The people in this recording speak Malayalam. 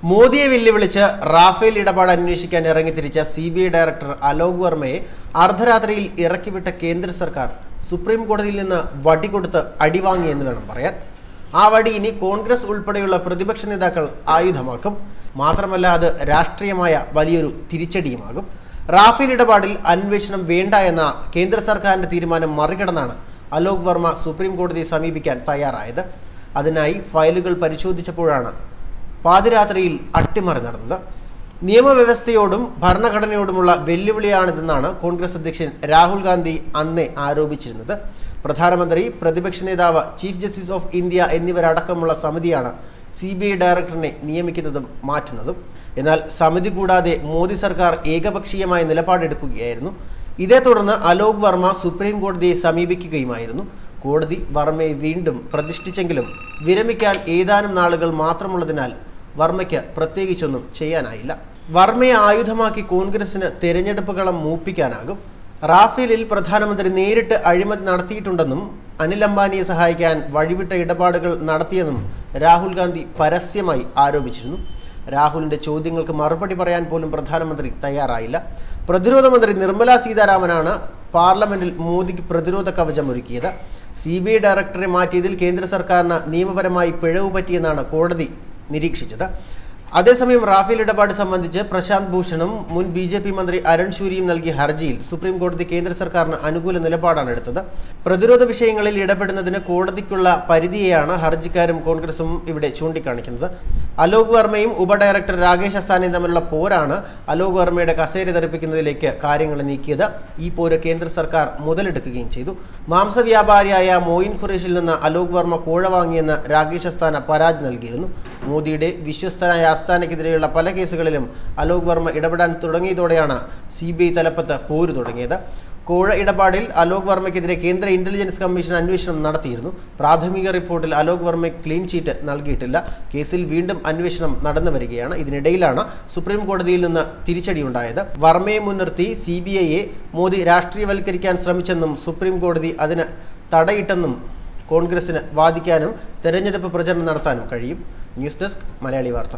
മോദിയെ വെല്ലുവിളിച്ച് റാഫേൽ ഇടപാട് അന്വേഷിക്കാൻ ഇറങ്ങിത്തിരിച്ച CBI ഡയറക്ടർ അലോക് വർമ്മയെ അർദ്ധരാത്രിയിൽ ഇറക്കിവിട്ട കേന്ദ്ര സർക്കാർ സുപ്രീം കോടതിയിൽ നിന്ന് വടി കൊടുത്ത് അടിവാങ്ങിയെന്ന് വേണം പറയാൻ. ആ വടി ഇനി കോൺഗ്രസ് ഉൾപ്പെടെയുള്ള പ്രതിപക്ഷ നേതാക്കൾ ആയുധമാക്കും. മാത്രമല്ല അത് രാഷ്ട്രീയമായ വലിയൊരു തിരിച്ചടിയുമാകും. റാഫേൽ ഇടപാടിൽ അന്വേഷണം വേണ്ട എന്ന കേന്ദ്ര സർക്കാരിന്റെ തീരുമാനം മറികടന്നാണ് അലോക് വർമ്മ സുപ്രീം കോടതിയെ സമീപിക്കാൻ തയ്യാറായത്. അതിനായി ഫയലുകൾ പരിശോധിച്ചപ്പോഴാണ് പാതിരാത്രിയിൽ അട്ടിമറി നടന്നത്. നിയമവ്യവസ്ഥയോടും ഭരണഘടനയോടുമുള്ള വെല്ലുവിളിയാണിതെന്നാണ് കോൺഗ്രസ് അധ്യക്ഷൻ രാഹുൽ ഗാന്ധി അന്നേ ആരോപിച്ചിരുന്നത്. പ്രധാനമന്ത്രി, പ്രതിപക്ഷ നേതാവ്, ചീഫ് ജസ്റ്റിസ് ഓഫ് ഇന്ത്യ എന്നിവരടക്കമുള്ള സമിതിയാണ് CBI ഡയറക്ടറിനെ നിയമിക്കുന്നതും മാറ്റുന്നതും. എന്നാൽ സമിതി കൂടാതെ മോദി സർക്കാർ ഏകപക്ഷീയമായ നിലപാടെടുക്കുകയായിരുന്നു. ഇതേ തുടർന്ന് അലോക് വർമ്മ സുപ്രീം കോടതിയെ സമീപിക്കുകയുമായിരുന്നു. കോടതി വർമ്മയെ വീണ്ടും പ്രതിഷ്ഠിച്ചെങ്കിലും വിരമിക്കാൻ ഏതാനും നാളുകൾ മാത്രമുള്ളതിനാൽ വർമ്മയ്ക്ക് പ്രത്യേകിച്ചൊന്നും ചെയ്യാനായില്ല. വർമ്മയെ ആയുധമാക്കി കോൺഗ്രസിന് തെരഞ്ഞെടുപ്പ് കളം മൂപ്പിക്കാനാകും. റാഫേലിൽ പ്രധാനമന്ത്രി നേരിട്ട് അഴിമതി നടത്തിയിട്ടുണ്ടെന്നും അനിൽ അംബാനിയെ സഹായിക്കാൻ വഴിവിട്ട ഇടപാടുകൾ നടത്തിയെന്നും രാഹുൽ ഗാന്ധി പരസ്യമായി ആരോപിച്ചിരുന്നു. രാഹുലിന്റെ ചോദ്യങ്ങൾക്ക് മറുപടി പറയാൻ പോലും പ്രധാനമന്ത്രി തയ്യാറായില്ല. പ്രതിരോധ മന്ത്രി നിർമ്മല സീതാരാമനാണ് പാർലമെന്റിൽ മോദിക്ക് പ്രതിരോധ കവചം ഒരുക്കിയത്. CBI ഡയറക്ടറെ മാറ്റിയതിൽ കേന്ദ്ര സർക്കാരിന് നിയമപരമായി പിഴവ് പറ്റിയെന്നാണ് കോടതി നിരീക്ഷിച്ചത്. അതേസമയം റാഫേൽ ഇടപാട് സംബന്ധിച്ച് പ്രശാന്ത് ഭൂഷണും മുൻ BJP മന്ത്രി അരുൺ ഷൂരിയും നൽകിയ ഹർജിയിൽ സുപ്രീം കോടതി കേന്ദ്ര സർക്കാരിന് അനുകൂല നിലപാടാണ് എടുത്തത്. പ്രതിരോധ വിഷയങ്ങളിൽ ഇടപെടുന്നതിന് കോടതിക്കുള്ള പരിധിയെയാണ് ഹർജിക്കാരും കോൺഗ്രസും ഇവിടെ ചൂണ്ടിക്കാണിക്കുന്നത്. അലോക് വർമ്മയും ഉപഡയറക്ടർ രാകേഷ് അസ്താനയും തമ്മിലുള്ള പോരാണ് അലോക് വർമ്മയുടെ കസേര തെറിപ്പിക്കുന്നതിലേക്ക് കാര്യങ്ങൾ നീക്കിയത്. ഈ പോര് കേന്ദ്ര സർക്കാർ മുതലെടുക്കുകയും ചെയ്തു. മാംസവ്യാപാരിയായ മോയിൻ ഖുറേഷിൽ നിന്ന് അലോക് വർമ്മ കോഴ വാങ്ങിയെന്ന് രാകേഷ് അസ്താന പരാതി നൽകിയിരുന്നു. മോദിയുടെ വിശ്വസ്തനായ അസ്താനയ്ക്കെതിരെയുള്ള പല കേസുകളിലും അലോക് വർമ്മ ഇടപെടാൻ തുടങ്ങിയതോടെയാണ് CBI തലപ്പത്ത് പോര് തുടങ്ങിയത്. കോഴ ഇടപാടിൽ അലോക് വർമ്മയ്ക്കെതിരെ കേന്ദ്ര ഇന്റലിജൻസ് കമ്മീഷൻ അന്വേഷണം നടത്തിയിരുന്നു. പ്രാഥമിക റിപ്പോർട്ടിൽ അലോക് വർമ്മ ക്ലീൻ ചീറ്റ് നൽകിയിട്ടില്ല. കേസിൽ വീണ്ടും അന്വേഷണം നടന്നു വരികയാണ്. ഇതിനിടയിലാണ് സുപ്രീം കോടതിയിൽ നിന്ന് തിരിച്ചടിയുണ്ടായത്. വർമ്മയെ മുൻനിർത്തി CBIയെ മോദി രാഷ്ട്രീയവൽക്കരിക്കാൻ ശ്രമിച്ചെന്നും സുപ്രീം കോടതി അതിന് തടയിട്ടെന്നും കോൺഗ്രസിന് വാദിക്കാനും തെരഞ്ഞെടുപ്പ് പ്രചരണം നടത്താനും കഴിയും. ന്യൂസ് ഡെസ്ക് മലയാളി വാർത്ത.